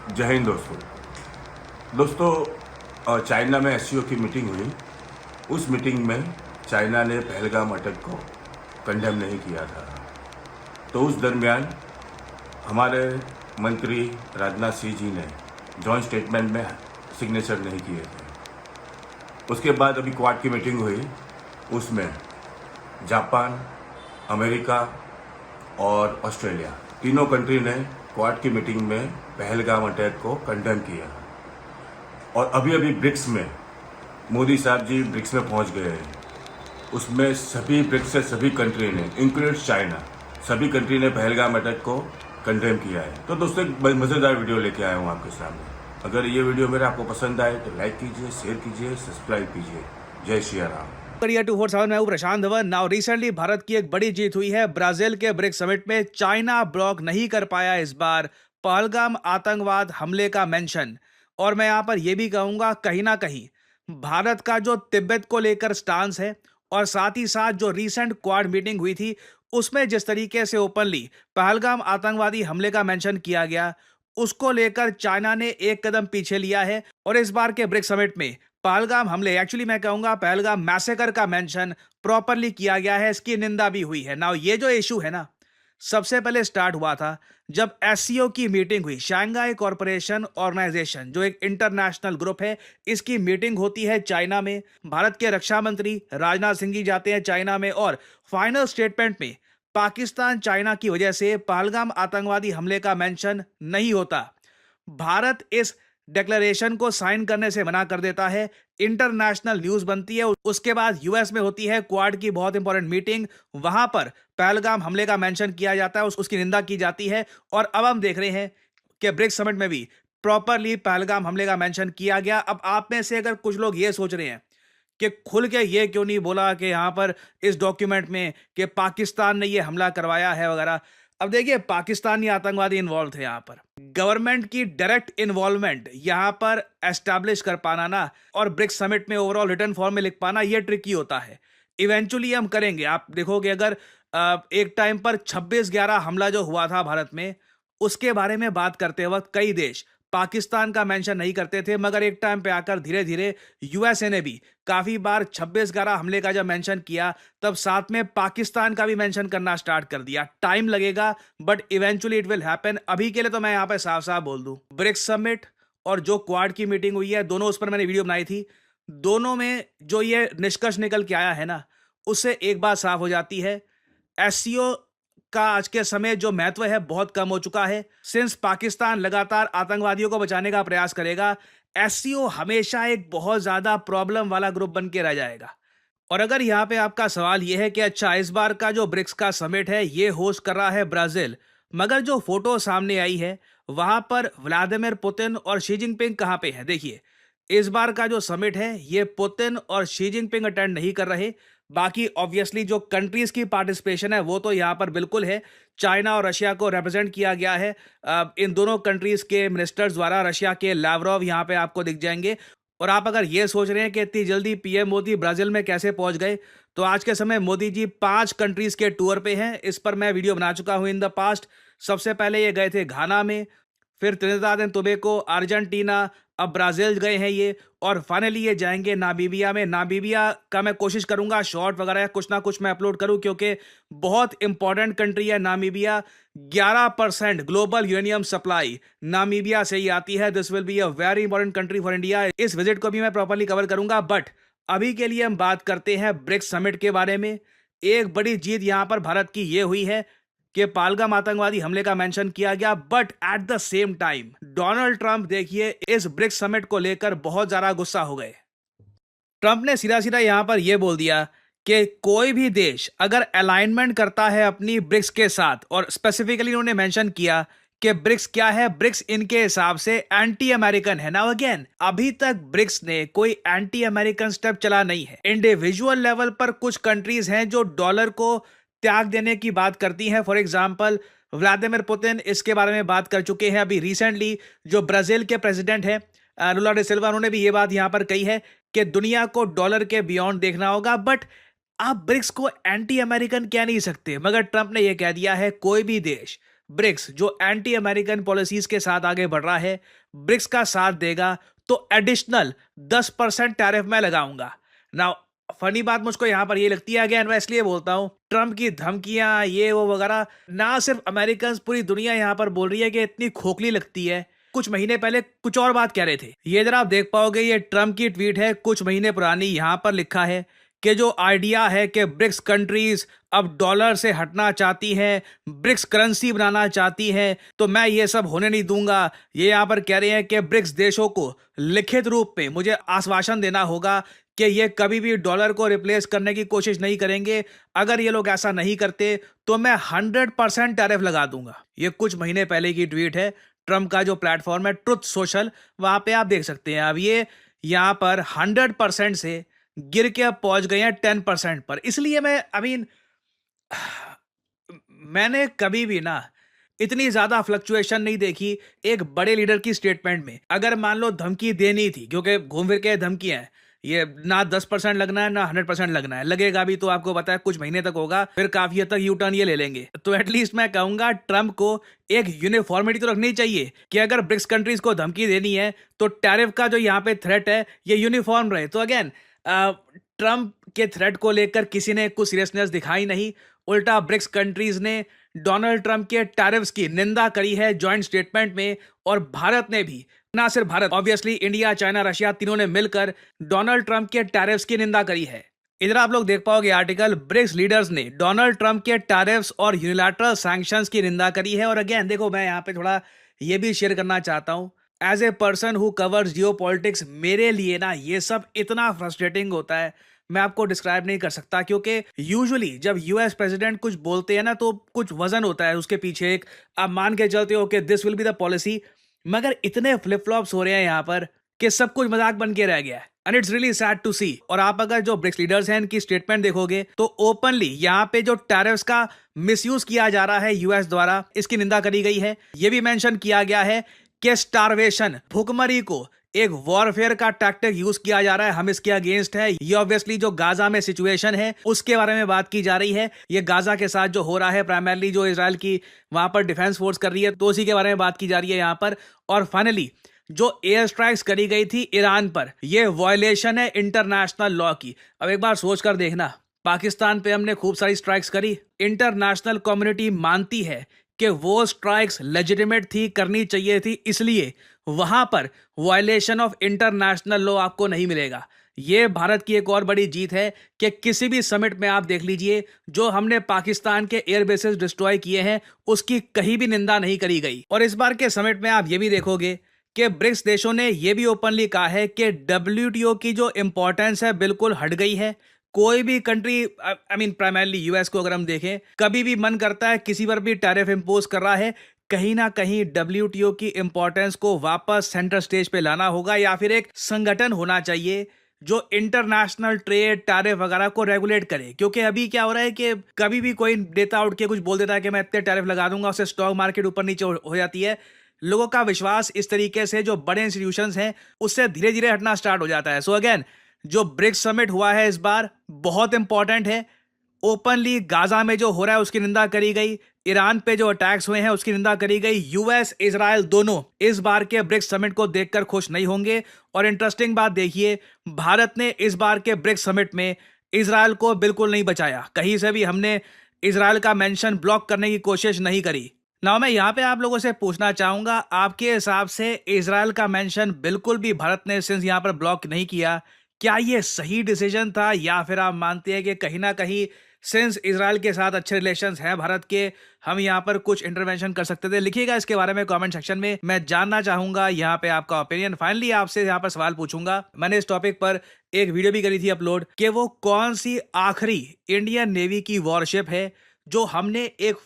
जय हिंद दोस्तों चाइना में एससीओ की मीटिंग हुई। उस मीटिंग में चाइना ने पहलगाम अटैक को कंडेम नहीं किया था। तो उस दरमियान हमारे मंत्री राजनाथ सिंह जी ने जॉइंट स्टेटमेंट में सिग्नेचर नहीं किए थे। उसके बाद अभी क्वाड की मीटिंग हुई, उसमें जापान, अमेरिका और ऑस्ट्रेलिया तीनों कंट्री ने क्वाड की मीटिंग में पहलगाम अटैक को कंडेम किया। और अभी अभी ब्रिक्स में मोदी साहब जी ब्रिक्स में पहुंच गए हैं। उसमें सभी ब्रिक्स से सभी कंट्री ने इंक्लूड चाइना, सभी कंट्री ने पहलगाम अटैक को कंडेम किया है। तो दोस्तों एक मज़ेदार वीडियो लेके आया हूँ आपके सामने। अगर ये वीडियो मेरा आपको पसंद आए तो लाइक कीजिए, शेयर कीजिए, सब्सक्राइब कीजिए। जय श्री राम। 247 मैं हूं प्रशांत धवन। नाउ रिसेंटली भारत की एक बड़ी जीत हुई है। ब्राजील के ब्रिक्स समिट में चाइना ब्लॉक नहीं कर पाया इस बार पहलगाम आतंकवाद हमले का मेंशन। और मैं यहां पर यह भी कहूंगा कहीं ना कहीं भारत का जो तिब्बत को लेकर स्टांस है और साथ ही साथ जो रीसेंट क्वाड मीटिंग हुई थी उसमें जिस तरीके से ओपनली पहलगाम आतंकवादी हमले का मेंशन किया गया, उसको लेकर चाइना ने एक कदम पीछे लिया है। और इस बार के ब्रिक्स समिट में पहलगाम हमले, एक्चुअली मैं कहूंगा पहलगाम मैसेकर का मेंशन प्रॉपरली किया गया है, इसकी निंदा भी हुई है। नाउ ये जो इशू है ना, सबसे पहले स्टार्ट हुआ था जब एससीओ की मीटिंग हुई। शंघाई कॉरपोरेशन ऑर्गेनाइजेशन जो एक इंटरनेशनल ग्रुप है, इसकी मीटिंग होती है चाइना में। भारत के रक्षा मंत्री राजनाथ सिंह जी जाते हैं चाइना में और फाइनल स्टेटमेंट में पाकिस्तान चाइना की वजह से पहलगाम आतंकवादी हमले का मेंशन नहीं होता। भारत इस डिक्लेरेशन को साइन करने से मना कर देता है। इंटरनेशनल न्यूज बनती है। उसके बाद यूएस में होती है क्वाड की बहुत इंपॉर्टेंट मीटिंग। वहां पर पहलगाम हमले का मेंशन किया जाता है, उसकी निंदा की जाती है। और अब हम देख रहे हैं कि ब्रिक्स समिट में भी प्रॉपरली पहलगाम हमले का मेंशन किया गया। अब आप में से अगर कुछ लोग ये सोच रहे हैं कि खुल के ये क्यों नहीं बोला कि यहां पर इस डॉक्यूमेंट में कि पाकिस्तान ने ये हमला करवाया है वगैरह। अब देखिए, पाकिस्तानी आतंकवादी इन्वॉल्व थे यहां पर। गवर्नमेंट की डायरेक्ट इन्वॉल्वमेंट यहां पर एस्टैब्लिश कर पाना ना और ब्रिक्स समिट में ओवरऑल रिटर्न फॉर्म में लिख पाना, ये ट्रिकी होता है। इवेंचुअली हम करेंगे। आप देखोगे अगर एक टाइम पर 26/11 हमला जो हुआ था भारत में, उसके बारे में बात करते वक्त कई देश पाकिस्तान का मेंशन नहीं करते थे, मगर एक टाइम पे आकर धीरे धीरे यूएसए ने भी काफी बार 26/11 हमले का जब मेंशन किया, तब साथ में पाकिस्तान का भी मेंशन करना स्टार्ट कर दिया। टाइम लगेगा but eventually it will happen. अभी के लिए तो मैं यहां पे साफ साफ बोल दूं, ब्रिक्स समिट और जो क्वाड की मीटिंग हुई है, दोनों उस पर मैंने वीडियो बनाई थी, दोनों में जो ये निष्कर्ष निकल के आया है ना, उससे एक बात साफ हो जाती है, एससीओ का आज के समय जो महत्व है बहुत कम हो चुका है। सिंस पाकिस्तान लगातार आतंकवादियों को बचाने का प्रयास करेगा, एससीओ हमेशा एक बहुत ज्यादा प्रॉब्लम वाला ग्रुप बन के रह जाएगा। और अगर यहां पे आपका सवाल यह है कि अच्छा, इस बार का जो ब्रिक्स का समिट है ये होस्ट कर रहा है ब्राजील, मगर जो फोटो सामने आई है वहां पर व्लादिमीर पुतिन और शी जिनपिंग कहां पे है। देखिए, इस बार का जो समिट है ये पुतिन और शी जिनपिंग अटेंड नहीं कर रहे। बाकी ऑब्वियसली जो कंट्रीज की पार्टिसिपेशन है वो तो यहाँ पर बिल्कुल है। चाइना और रशिया को रिप्रेजेंट किया गया है इन दोनों कंट्रीज के मिनिस्टर्स द्वारा। रशिया के लावरोव यहाँ पे आपको दिख जाएंगे। और आप अगर ये सोच रहे हैं कि इतनी जल्दी पीएम मोदी ब्राजील में कैसे पहुंच गए, तो आज के समय मोदी जी 5 कंट्रीज के टूर पे हैं। इस पर मैं वीडियो बना चुका हूं इन द पास्ट। सबसे पहले ये गए थे घाना में, फिर त्रिनिदाद एंड टोबैगो, अर्जेंटीना, अब ब्राजील गए हैं ये, और फाइनली ये जाएंगे नामीबिया में। नामीबिया का मैं कोशिश करूंगा शॉर्ट वगैरह कुछ ना कुछ मैं अपलोड करूं, क्योंकि बहुत इंपॉर्टेंट कंट्री है Namibia. 11% global uranium supply Namibia से ही आती है। This will be a very important country for India. इस विजिट को भी मैं प्रॉपर्ली कवर करूंगा। बट अभी के लिए हम बात करते हैं ब्रिक्स समिट के बारे में। एक बड़ी जीत यहां पर भारत की ये हुई है कि पहलगाम आतंकवादी हमले का मेंशन किया गया, but at the same time Donald Trump देखिए इस ब्रिक्स समिट को लेकर बहुत ज्यादा गुस्सा हो गए। ट्रंप ने सीधा सीधा यहां पर यह बोल दिया कि कोई भी देश अगर अलाइनमेंट करता है अपनी ब्रिक्स के साथ, और स्पेसिफिकली उन्होंने मेंशन किया कि ब्रिक्स क्या है, ब्रिक्स इनके हिसाब से एंटी अमेरिकन है। नाउ अगेन, अभी तक ब्रिक्स ने कोई एंटी अमेरिकन स्टेप चला नहीं है। इंडिविजुअल लेवल पर कुछ कंट्रीज हैं जो डॉलर को त्याग देने की बात करती हैं। फॉर एग्जाम्पल व्लादिमीर पुतिन इसके बारे में बात कर चुके हैं। अभी रिसेंटली जो ब्राजील के प्रेसिडेंट है लुला डे सिल्वा, उन्होंने भी ये बात यहां पर कही है कि दुनिया को डॉलर के बियॉन्ड देखना होगा। बट आप ब्रिक्स को एंटी अमेरिकन कह नहीं सकते। मगर ट्रंप ने यह कह दिया है कोई भी देश ब्रिक्स जो एंटी अमेरिकन पॉलिसीज के साथ आगे बढ़ रहा है, ब्रिक्स का साथ देगा तो एडिशनल 10% टैरिफ मैं लगाऊंगा। नाउ फनी बात मुझको यहां पर ये लगती है, अगेन मैं इसलिए बोलता हूं, ट्रम्प की धमकियां ये वो वगैरह, ना सिर्फ अमेरिकन, पूरी दुनिया यहां पर बोल रही है कि इतनी खोखली लगती है। कुछ महीने पहले कुछ और बात कह रहे थे। ये जरा आप देख पाओगे, ये ट्रम्प की ट्वीट है कुछ महीने पुरानी। यहां पर लिखा है कि जो आइडिया है कि ब्रिक्स कंट्रीज अब डॉलर से हटना चाहती हैं, ब्रिक्स करेंसी बनाना चाहती हैं, तो मैं ये सब होने नहीं दूंगा। ये यहाँ पर कह रहे हैं कि ब्रिक्स देशों को लिखित रूप में मुझे आश्वासन देना होगा कि ये कभी भी डॉलर को रिप्लेस करने की कोशिश नहीं करेंगे। अगर ये लोग ऐसा नहीं करते तो मैं 100% टैरिफ लगा दूंगा। ये कुछ महीने पहले की ट्वीट है। ट्रम्प का जो प्लेटफॉर्म है ट्रुथ सोशल, वहां पे आप देख सकते हैं। अब ये यहाँ पर 100% से गिर के अब पहुंच गए हैं 10% पर। इसलिए मैंने कभी भी ना इतनी ज्यादा फ्लक्चुएशन नहीं देखी एक बड़े लीडर की स्टेटमेंट में। अगर मान लो धमकी देनी थी, क्योंकि घूम फिर के धमकियां हैं, ये ना 10% लगना है ना 100% लगना है, लगेगा भी तो आपको पता है कुछ महीने तक होगा, फिर काफी हद तक यू टर्न ये ले लेंगे। तो एटलीस्ट मैं कहूंगा ट्रम्प को एक यूनिफॉर्मिटी तो रखनी चाहिए कि अगर ब्रिक्स कंट्रीज को धमकी देनी है तो टैरिफ का जो यहाँ पे थ्रेट है ये यूनिफॉर्म रहे। तो अगेन ट्रम्प के थ्रेट को लेकर किसी ने कुछ सीरियसनेस दिखाई नहीं, उल्टा ब्रिक्स कंट्रीज ने डोनाल्ड ट्रम्प के टैरिफ्स की निंदा करी है जॉइंट स्टेटमेंट में। और भारत ने भी, ना सिर्फ Bharat, obviously India, China, Russia, तीनों ने मिलकर डोनाल्ड ट्रम्प के टैरिफ्स की निंदा करी है। इधर आप लोग देख पाओगे आर्टिकल, ब्रिक्स लीडर्स ने डोनाल्ड ट्रम्प के टैरिफ्स और यूनिलैटरल सैंक्शंस की निंदा करी है। और अगेन देखो, मैं यहाँ पे थोड़ा ये भी शेयर करना चाहता हूँ, as a person who covers geopolitics, मेरे लिए ना ये सब इतना फ्रस्ट्रेटिंग होता है, मैं आपको डिस्क्राइब नहीं कर सकता। क्योंकि यूजुअली जब यूएस प्रेसिडेंट कुछ बोलते हैं ना तो कुछ वजन होता है उसके पीछे, एक आप मान के चलते हो कि this will be the policy, मगर इतने फ्लिप फ्लॉप्स हो रहे हैं यहाँ पर कि सब कुछ मजाक बन के रह गया है। And it's really sad to see. और आप अगर जो ब्रिक्स लीडर्स हैं इनकी स्टेटमेंट देखोगे तो ओपनली यहाँ पे जो टैरिफ्स का मिसयूज किया जा रहा है यूएस द्वारा, इसकी निंदा करी गई है। ये भी मेंशन किया गया है कि स्टारवेशन, भुखमरी को एक वॉरफेयर का टैक्टिक यूज किया जा रहा है, हम इसके अगेंस्ट है। ये ऑब्वियसली जो गाजा में सिचुएशन है उसके बारे में बात की जा रही है। ये गाजा के साथ जो हो रहा है, प्राइमरली जो इजराइल की वहां पर डिफेंस फोर्स कर रही है, तो उसी के बारे में बात की जा रही है यहाँ पर। और फाइनली जो एयर स्ट्राइक्स करी गई थी ईरान पर, ये वायलेशन है इंटरनेशनल लॉ की। अब एक बार सोच कर देखना, पाकिस्तान पे हमने खूब सारी स्ट्राइक्स करी, इंटरनेशनल कम्युनिटी मानती है कि वो स्ट्राइक्स लेजिटिमेट थी, करनी चाहिए थी, इसलिए वहां पर वायलेशन ऑफ इंटरनेशनल लॉ आपको नहीं मिलेगा। ये भारत की एक और बड़ी जीत है कि किसी भी समिट में आप देख लीजिए, जो हमने पाकिस्तान के एयर बेसेस डिस्ट्रॉय किए हैं उसकी कहीं भी निंदा नहीं करी गई। और इस बार के समिट में आप ये भी देखोगे कि ब्रिक्स देशों ने यह भी ओपनली कहा है कि डब्ल्यूटीओ की जो इंपॉर्टेंस है बिल्कुल हट गई है। कोई भी कंट्री, प्राइमरली यूएस को अगर हम देखें, कभी भी मन करता है किसी पर भी टैरिफ इंपोज कर रहा है, कहीं ना कहीं डब्ल्यूटीओ की इंपॉर्टेंस को वापस सेंटर स्टेज पे लाना होगा, या फिर एक संगठन होना चाहिए जो इंटरनेशनल ट्रेड, टैरिफ वगैरह को रेगुलेट करे। क्योंकि अभी क्या हो रहा है कि कभी भी कोई नेता उठ के कुछ बोल देता है कि मैं इतने टैरिफ लगा दूंगा, उससे स्टॉक मार्केट ऊपर नीचे हो जाती है। लोगों का विश्वास इस तरीके से जो बड़े इंस्टीट्यूशंस हैं उससे धीरे धीरे हटना स्टार्ट हो जाता है। सो अगेन, जो ब्रिक्स समिट हुआ है इस बार बहुत इंपॉर्टेंट है। ओपनली गाजा में जो हो रहा है उसकी निंदा करी गई, ईरान पे जो अटैक्स हुए हैं उसकी निंदा करी गई। यूएस, इजराइल दोनों इस बार के ब्रिक्स समिट को देखकर खुश नहीं होंगे। और इंटरेस्टिंग बात देखिए, भारत ने इस बार के ब्रिक्स समिट में इजराइल को बिल्कुल नहीं बचाया। कहीं से भी हमने इजराइल का मेंशन ब्लॉक करने की कोशिश नहीं करी। ना मैं यहाँ पे आप लोगों से पूछना चाहूंगा, आपके हिसाब से इजराइल का मेंशन बिल्कुल भी भारत ने सिंस यहाँ पर ब्लॉक नहीं किया, क्या ये सही डिसीजन था, या फिर आप मानते हैं कि कहीं ना कहीं सिंस इजराइल के साथ अच्छे रिलेशंस हैं भारत के, हम यहाँ पर कुछ इंटरवेंशन कर सकते थे? लिखिएगा इसके बारे में कमेंट सेक्शन में, मैं जानना चाहूंगा यहाँ पे आपका ओपिनियन। फाइनली आपसे यहाँ पर सवाल पूछूंगा, मैंने इस टॉपिक पर एक वीडियो भी करी थी अपलोड, कि वो कौन सी आखिरी इंडियन नेवी की वॉरशिप है जो हमने एक